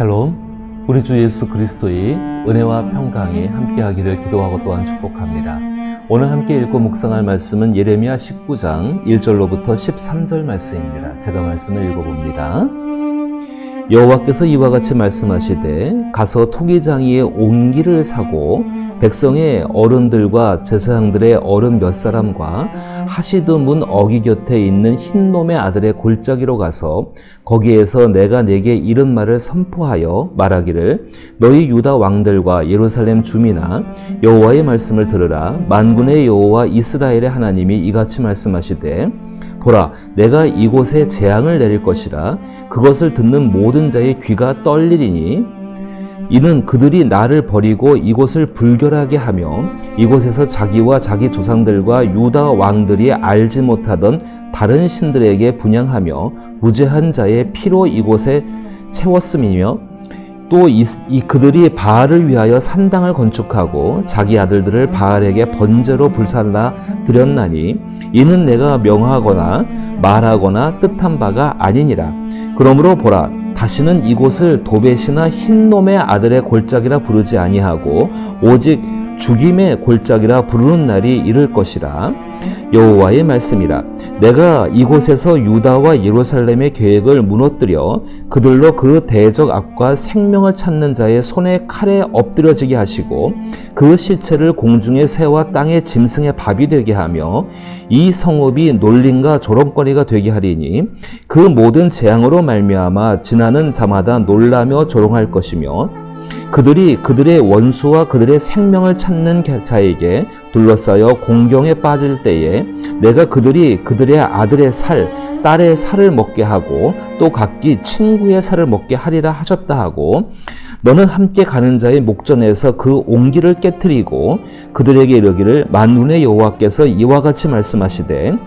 샬롬, 우리 주 예수 그리스도의 은혜와 평강이 함께하기를 기도하고 또한 축복합니다. 오늘 함께 읽고 묵상할 말씀은 예레미야 19장 1절로부터 13절 말씀입니다. 제가 말씀을 읽어봅니다. 여호와께서 이와 같이 말씀하시되 가서 토기장이의 옹기를 사고 백성의 어른들과 제사장들의 어른 몇 사람과 하시드 문 어기 곁에 있는 흰놈의 아들의 골짜기로 가서 거기에서 내가 네게 이른 말을 선포하여 말하기를 너희 유다 왕들과 예루살렘 주민아 여호와의 말씀을 들으라. 만군의 여호와 이스라엘의 하나님이 이같이 말씀하시되 보라, 내가 이곳에 재앙을 내릴 것이라. 그것을 듣는 모든 자의 귀가 떨리리니 이는 그들이 나를 버리고 이곳을 불결하게 하며 이곳에서 자기와 자기 조상들과 유다 왕들이 알지 못하던 다른 신들에게 분향하며 무죄한 자의 피로 이곳에 채웠음이며 또 그들이 바알을 위하여 산당을 건축하고 자기 아들들을 바알에게 번제로 불살라 드렸나니 이는 내가 명하거나 말하거나 뜻한 바가 아니니라. 그러므로 보라, 다시는 이곳을 도벳이나 흰놈의 아들의 골짜기라 부르지 아니하고 오직 죽임의 골짜기라 부르는 날이 이를 것이라. 여호와의 말씀이라. 내가 이곳에서 유다와 예루살렘의 계획을 무너뜨려 그들로 그 대적 악과 생명을 찾는 자의 손에 칼에 엎드려지게 하시고 그 실체를 공중의 새와 땅의 짐승의 밥이 되게 하며 이 성읍이 놀림과 조롱거리가 되게 하리니 그 모든 재앙으로 말미암아 지나는 자마다 놀라며 조롱할 것이며 그들이 그들의 원수와 그들의 생명을 찾는 자에게 둘러싸여 공경에 빠질 때에 내가 그들이 그들의 아들의 살, 딸의 살을 먹게 하고 또 각기 친구의 살을 먹게 하리라 하셨다 하고 너는 함께 가는 자의 목전에서 그 옹기를 깨트리고 그들에게 이르기를 만군의 여호와께서 이와 같이 말씀하시되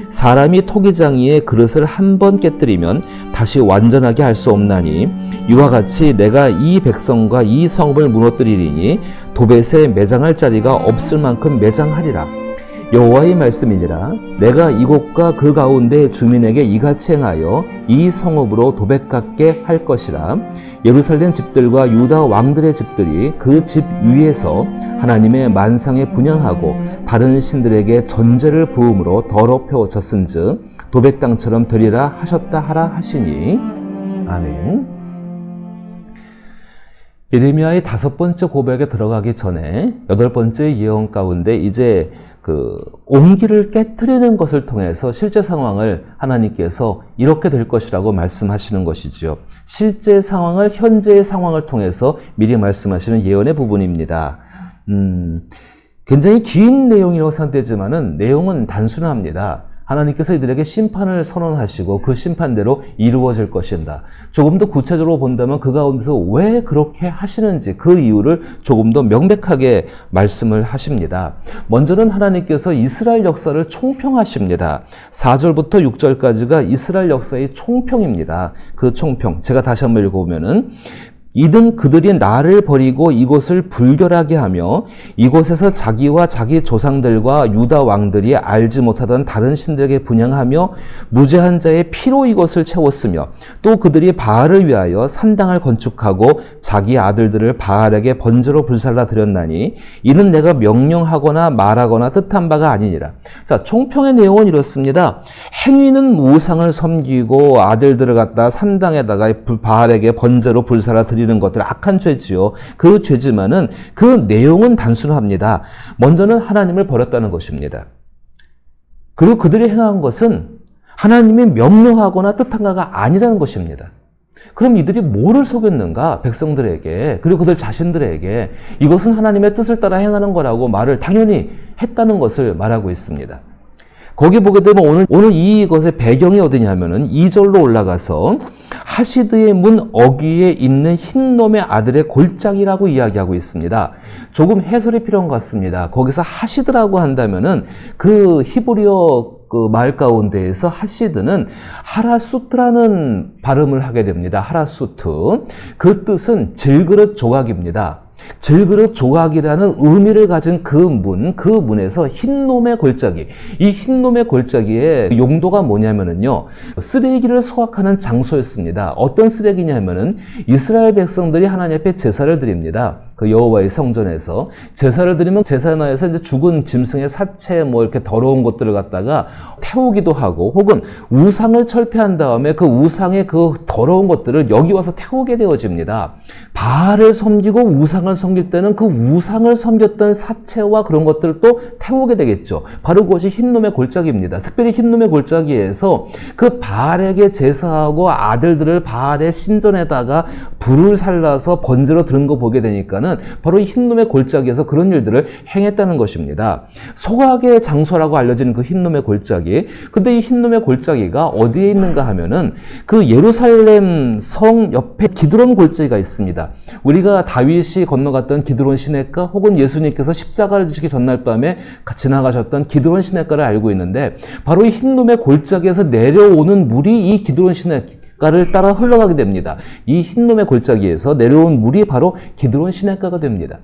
사람이 토기장이의 그릇을 한 번 깨뜨리면 다시 완전하게 할 수 없나니 이와 같이 내가 이 백성과 이 성읍을 무너뜨리리니 도벳에 매장할 자리가 없을 만큼 매장하리라. 여호와의 말씀이니라. 내가 이곳과 그 가운데 주민에게 이같이 행하여 이 성읍으로 도벳 같게 할 것이라. 예루살렘 집들과 유다 왕들의 집들이 그 집 위에서 하나님의 만상에 분향하고 다른 신들에게 전제를 부음으로 더럽혀 졌은즉 도벳 땅처럼 되리라 하셨다 하라 하시니. 아멘. 예레미야의 5번째 고백에 들어가기 전에 8번째 예언 가운데 이제 옹기를 깨트리는 것을 통해서 실제 상황을 하나님께서 이렇게 될 것이라고 말씀하시는 것이지요. 실제 상황을, 현재의 상황을 통해서 미리 말씀하시는 예언의 부분입니다. 굉장히 긴 내용이라고 생각되지만은 내용은 단순합니다. 하나님께서 이들에게 심판을 선언하시고 그 심판대로 이루어질 것이다. 조금 더 구체적으로 본다면 그 가운데서 왜 그렇게 하시는지 그 이유를 조금 더 명백하게 말씀을 하십니다. 먼저는 하나님께서 이스라엘 역사를 총평하십니다. 4절부터 6절까지가 이스라엘 역사의 총평입니다. 그 총평 제가 다시 한번 읽어보면은 이든 그들이 나를 버리고 이곳을 불결하게 하며 이곳에서 자기와 자기 조상들과 유다 왕들이 알지 못하던 다른 신들에게 분향하며 무죄한 자의 피로 이곳을 채웠으며 또 그들이 바알을 위하여 산당을 건축하고 자기 아들들을 바알에게 번제로 불살라 드렸나니 이는 내가 명령하거나 말하거나 뜻한 바가 아니니라. 자, 총평의 내용은 이렇습니다. 행위는 우상을 섬기고 아들들을 갖다 산당에다가 바알에게 번제로 불살라 드리는 것들 악한 죄지요. 그 죄지만은 그 내용은 단순합니다. 먼저는 하나님을 버렸다는 것입니다. 그리고 그들이 행한 것은 하나님이 명령하거나 뜻한 바가 아니라는 것입니다. 그럼 이들이 뭐를 속였는가? 백성들에게, 그리고 그들 자신들에게 이것은 하나님의 뜻을 따라 행하는 거라고 말을 당연히 했다는 것을 말하고 있습니다. 거기 보게 되면 오늘 이것의 배경이 어디냐면은 2절로 올라가서 하시드의 문 어귀에 있는 흰놈의 아들의 골짜기라고 이야기하고 있습니다. 조금 해설이 필요한 것 같습니다. 거기서 하시드라고 한다면은 그 히브리어 말 가운데에서 하시드는 하라수트라는 발음을 하게 됩니다. 하라수트. 그 뜻은 질그릇 조각입니다. 질그릇 조각이라는 의미를 가진 그 문에서 흰놈의 골짜기, 이 흰놈의 골짜기의 용도가 뭐냐면은요, 쓰레기를 소각하는 장소였습니다. 어떤 쓰레기냐면은 이스라엘 백성들이 하나님 앞에 제사를 드립니다. 그 여호와의 성전에서 제사를 드리면 제사나에서 이제 죽은 짐승의 사체 이렇게 더러운 것들을 갖다가 태우기도 하고, 혹은 우상을 철폐한 다음에 그 우상의 그 더러운 것들을 여기 와서 태우게 되어집니다. 바알을 섬기고 우상을 섬길 때는 그 우상을 섬겼던 사체와 그런 것들을 또 태우게 되겠죠. 바로 그것이 흰놈의 골짜기입니다. 특별히 흰놈의 골짜기에서 그 바알에게 제사하고 아들들을 바알의 신전에다가 불을 살라서 번제로 드는 거 보게 되니까는 바로 이 흰놈의 골짜기에서 그런 일들을 행했다는 것입니다. 소각의 장소라고 알려지는 그 흰놈의 골짜기. 근데 이 흰놈의 골짜기가 어디에 있는가 하면은 그 예루살렘 성 옆에 기드론 골짜기가 있습니다. 우리가 다윗이 건너갔던 기드론 시냇가, 혹은 예수님께서 십자가를 지시기 전날 밤에 지나가셨던 기드론 시냇가를 알고 있는데, 바로 이 흰놈의 골짜기에서 내려오는 물이 이 기드론 시냇가를 따라 흘러가게 됩니다. 이 흰놈의 골짜기에서 내려온 물이 바로 기드론 시냇가가 됩니다.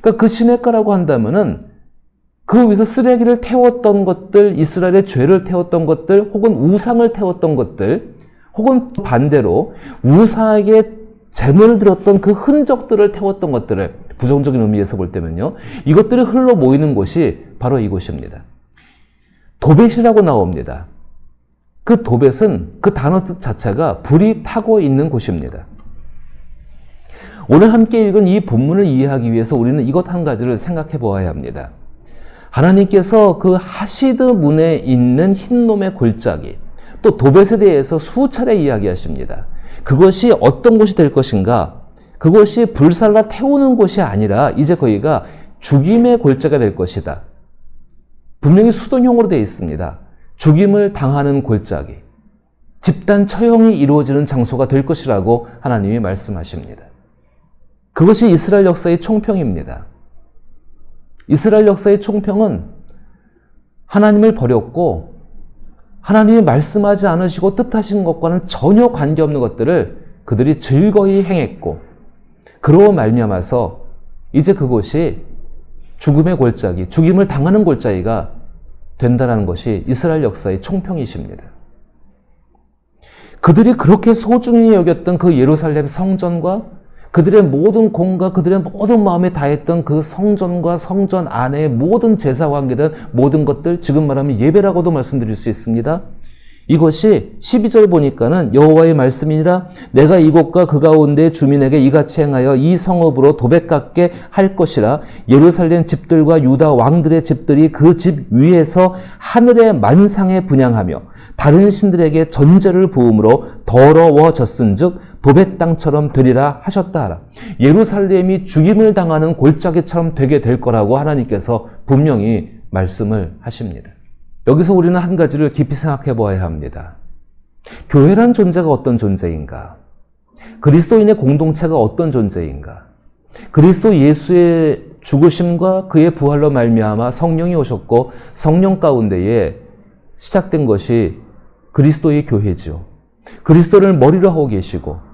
그러니까 그 시냇가라고 한다면은 그 위에서 쓰레기를 태웠던 것들, 이스라엘의 죄를 태웠던 것들, 혹은 우상을 태웠던 것들, 혹은 반대로 우상에게 제물을 드렸던 그 흔적들을 태웠던 것들을, 부정적인 의미에서 볼 때면요, 이것들이 흘러 모이는 곳이 바로 이곳입니다. 도벳이라고 나옵니다. 그 도벳은 그 단어 뜻 자체가 불이 타고 있는 곳입니다. 오늘 함께 읽은 이 본문을 이해하기 위해서 우리는 이것 한 가지를 생각해 보아야 합니다. 하나님께서 그 하시드 문에 있는 흰놈의 골짜기, 또 도벳에 대해서 수차례 이야기하십니다. 그것이 어떤 곳이 될 것인가? 그것이 불살라 태우는 곳이 아니라 이제 거기가 죽임의 골짜기가 될 것이다. 분명히 수동형으로 되어 있습니다. 죽임을 당하는 골짜기, 집단 처형이 이루어지는 장소가 될 것이라고 하나님이 말씀하십니다. 그것이 이스라엘 역사의 총평입니다. 이스라엘 역사의 총평은 하나님을 버렸고 하나님이 말씀하지 않으시고 뜻하신 것과는 전혀 관계없는 것들을 그들이 즐거이 행했고, 그로 말미암아서 이제 그곳이 죽음의 골짜기, 죽임을 당하는 골짜기가 된다는 것이 이스라엘 역사의 총평이십니다. 그들이 그렇게 소중히 여겼던 그 예루살렘 성전과 그들의 모든 공과 그들의 모든 마음에 다했던 그 성전과 성전 안에 모든 제사와 관계된 모든 것들, 지금 말하면 예배라고도 말씀드릴 수 있습니다. 이것이 12절 보니까는 여호와의 말씀이니라 내가 이곳과 그 가운데 주민에게 이같이 행하여 이 성읍으로 도백 같게 할 것이라. 예루살렘 집들과 유다 왕들의 집들이 그 집 위에서 하늘의 만상에 분향하며 다른 신들에게 전제를 부음으로 더러워졌은즉 도벳 땅처럼 되리라 하셨다 하라. 예루살렘이 죽임을 당하는 골짜기처럼 되게 될 거라고 하나님께서 분명히 말씀을 하십니다. 여기서 우리는 한 가지를 깊이 생각해 보아야 합니다. 교회란 존재가 어떤 존재인가? 그리스도인의 공동체가 어떤 존재인가? 그리스도 예수의 죽으심과 그의 부활로 말미암아 성령이 오셨고 성령 가운데에 시작된 것이 그리스도의 교회지요. 그리스도를 머리로 하고 계시고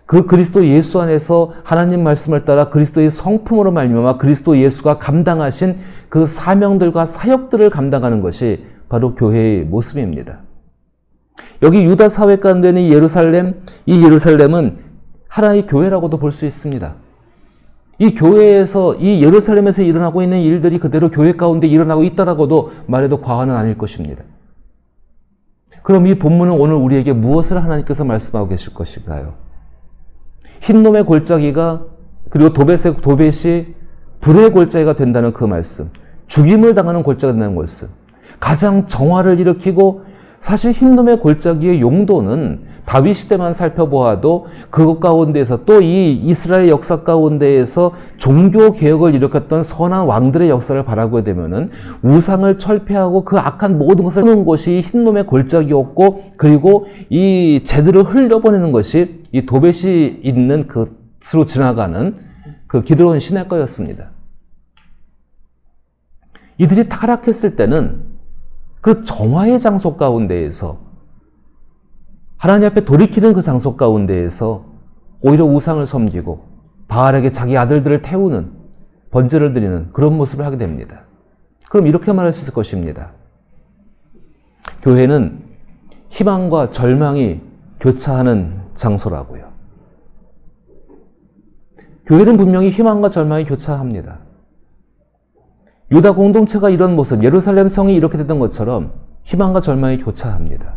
그 그리스도 예수 안에서 하나님 말씀을 따라 그리스도의 성품으로 말미암아 그리스도 예수가 감당하신 그 사명들과 사역들을 감당하는 것이 바로 교회의 모습입니다. 여기 유다 사회 가운데 있는 이 예루살렘은 하나의 교회라고도 볼 수 있습니다. 이 교회에서, 이 예루살렘에서 일어나고 있는 일들이 그대로 교회 가운데 일어나고 있다라고도 말해도 과언은 아닐 것입니다. 그럼 이 본문은 오늘 우리에게 무엇을 하나님께서 말씀하고 계실 것인가요? 흰놈의 골짜기가, 그리고 도벳이 불의 골짜기가 된다는 그 말씀, 죽임을 당하는 골짜기가 된다는 말씀, 가장 정화를 일으키고, 사실 흰놈의 골짜기의 용도는 다윗 시대만 살펴보아도 그것 가운데에서 또 이 이스라엘 역사 가운데에서 종교 개혁을 일으켰던 선한 왕들의 역사를 바라보게 되면은 우상을 철폐하고 그 악한 모든 것을 끄는 것이 흰놈의 골짜기였고, 그리고 이 재들을 흘려보내는 것이 이 도벳이 있는 그으로 지나가는 그 기드론 시냇가였습니다. 이들이 타락했을 때는 그 정화의 장소 가운데에서, 하나님 앞에 돌이키는 그 장소 가운데에서 오히려 우상을 섬기고 바알에게 자기 아들들을 태우는, 번제를 드리는 그런 모습을 하게 됩니다. 그럼 이렇게 말할 수 있을 것입니다. 교회는 희망과 절망이 교차하는 장소라고요. 교회는 분명히 희망과 절망이 교차합니다. 유다 공동체가 이런 모습, 예루살렘 성이 이렇게 됐던 것처럼 희망과 절망이 교차합니다.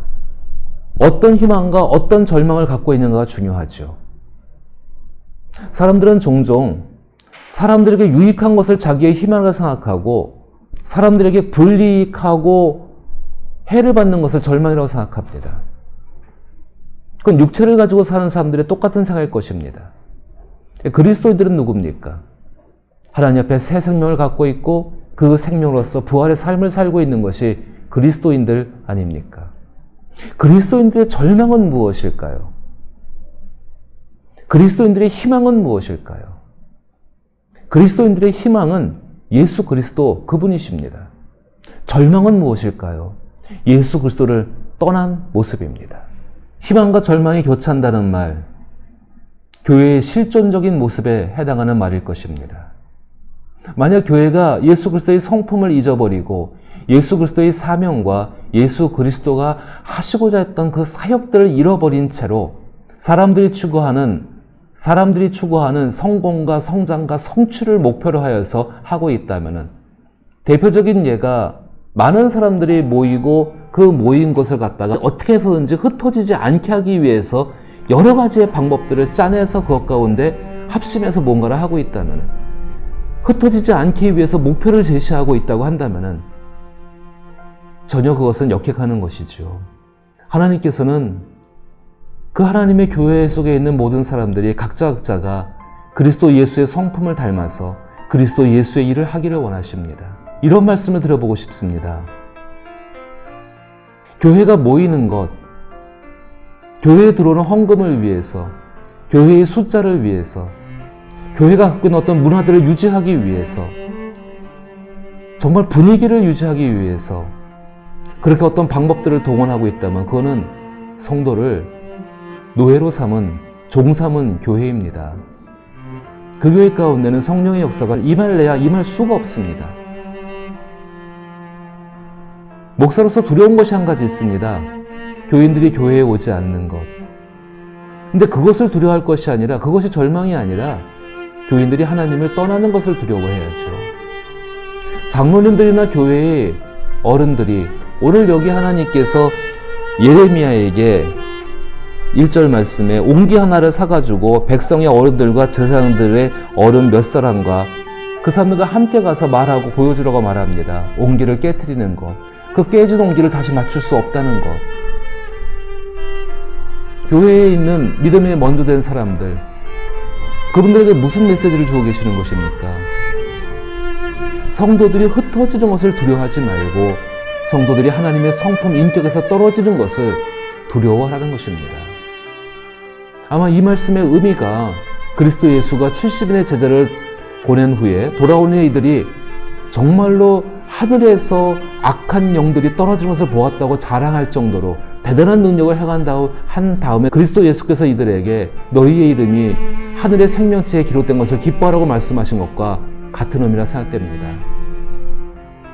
어떤 희망과 어떤 절망을 갖고 있는가가 중요하죠. 사람들은 종종 사람들에게 유익한 것을 자기의 희망이라고 생각하고 사람들에게 불이익하고 해를 받는 것을 절망이라고 생각합니다. 그건 육체를 가지고 사는 사람들의 똑같은 생각일 것입니다. 그리스도인들은 누굽니까? 하나님 앞에 새 생명을 갖고 있고 그 생명으로서 부활의 삶을 살고 있는 것이 그리스도인들 아닙니까? 그리스도인들의 절망은 무엇일까요? 그리스도인들의 희망은 무엇일까요? 그리스도인들의 희망은 예수 그리스도 그분이십니다. 절망은 무엇일까요? 예수 그리스도를 떠난 모습입니다. 희망과 절망이 교차한다는 말, 교회의 실존적인 모습에 해당하는 말일 것입니다. 만약 교회가 예수 그리스도의 성품을 잊어버리고 예수 그리스도의 사명과 예수 그리스도가 하시고자 했던 그 사역들을 잃어버린 채로 사람들이 추구하는 성공과 성장과 성취를 목표로 하여서 하고 있다면 대표적인 예가 많은 사람들이 모이고 그 모인 것을 갖다가 어떻게 해서든지 흩어지지 않게 하기 위해서 여러 가지의 방법들을 짜내서 그것 가운데 합심해서 뭔가를 하고 있다면, 흩어지지 않기 위해서 목표를 제시하고 있다고 한다면 전혀 그것은 역행하는 것이죠. 하나님께서는 그 하나님의 교회 속에 있는 모든 사람들이 각자가 그리스도 예수의 성품을 닮아서 그리스도 예수의 일을 하기를 원하십니다. 이런 말씀을 드려보고 싶습니다. 교회가 모이는 것, 교회에 들어오는 헌금을 위해서, 교회의 숫자를 위해서, 교회가 갖고 있는 어떤 문화들을 유지하기 위해서, 정말 분위기를 유지하기 위해서 그렇게 어떤 방법들을 동원하고 있다면 그거는 성도를 노예로 삼은, 종 삼은 교회입니다. 그 교회 가운데는 성령의 역사가 임할래야 임할 수가 없습니다. 목사로서 두려운 것이 한 가지 있습니다. 교인들이 교회에 오지 않는 것. 근데 그것을 두려워할 것이 아니라, 그것이 절망이 아니라 교인들이 하나님을 떠나는 것을 두려워해야죠. 장로님들이나 교회의 어른들이 오늘 여기 하나님께서 예레미야에게 1절 말씀에 옹기 하나를 사가지고 백성의 어른들과 제사장들의 어른 몇 사람과 그 사람들과 함께 가서 말하고 보여주라고 말합니다. 옹기를 깨트리는 것. 그 깨진 옹기를 다시 맞출 수 없다는 것. 교회에 있는 믿음에 먼저 된 사람들, 그분들에게 무슨 메시지를 주고 계시는 것입니까? 성도들이 흩어지는 것을 두려워하지 말고 성도들이 하나님의 성품 인격에서 떨어지는 것을 두려워하라는 것입니다. 아마 이 말씀의 의미가 그리스도 예수가 70인의 제자를 보낸 후에 돌아오는 이들이 정말로 하늘에서 악한 영들이 떨어지는 것을 보았다고 자랑할 정도로 대단한 능력을 한 다음에 그리스도 예수께서 이들에게 너희의 이름이 하늘의 생명체에 기록된 것을 기뻐하라고 말씀하신 것과 같은 의미라 생각됩니다.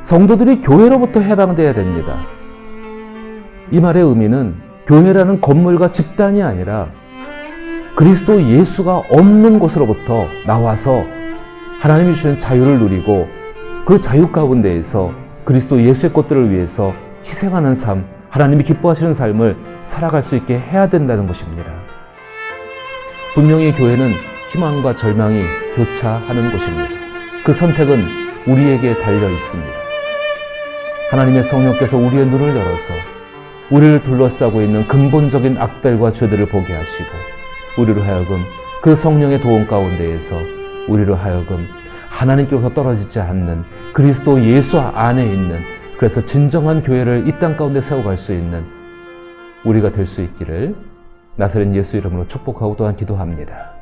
성도들이 교회로부터 해방되어야 됩니다. 이 말의 의미는 교회라는 건물과 집단이 아니라 그리스도 예수가 없는 곳으로부터 나와서 하나님이 주신 자유를 누리고 그 자유 가운데에서 그리스도 예수의 것들을 위해서 희생하는 삶, 하나님이 기뻐하시는 삶을 살아갈 수 있게 해야 된다는 것입니다. 분명히 교회는 희망과 절망이 교차하는 곳입니다. 그 선택은 우리에게 달려 있습니다. 하나님의 성령께서 우리의 눈을 열어서 우리를 둘러싸고 있는 근본적인 악들과 죄들을 보게 하시고 우리로 하여금 그 성령의 도움 가운데에서 우리로 하여금 하나님께로부터 떨어지지 않는 그리스도 예수 안에 있는, 그래서 진정한 교회를 이 땅 가운데 세워갈 수 있는 우리가 될 수 있기를 나사렛 예수 이름으로 축복하고 또한 기도합니다.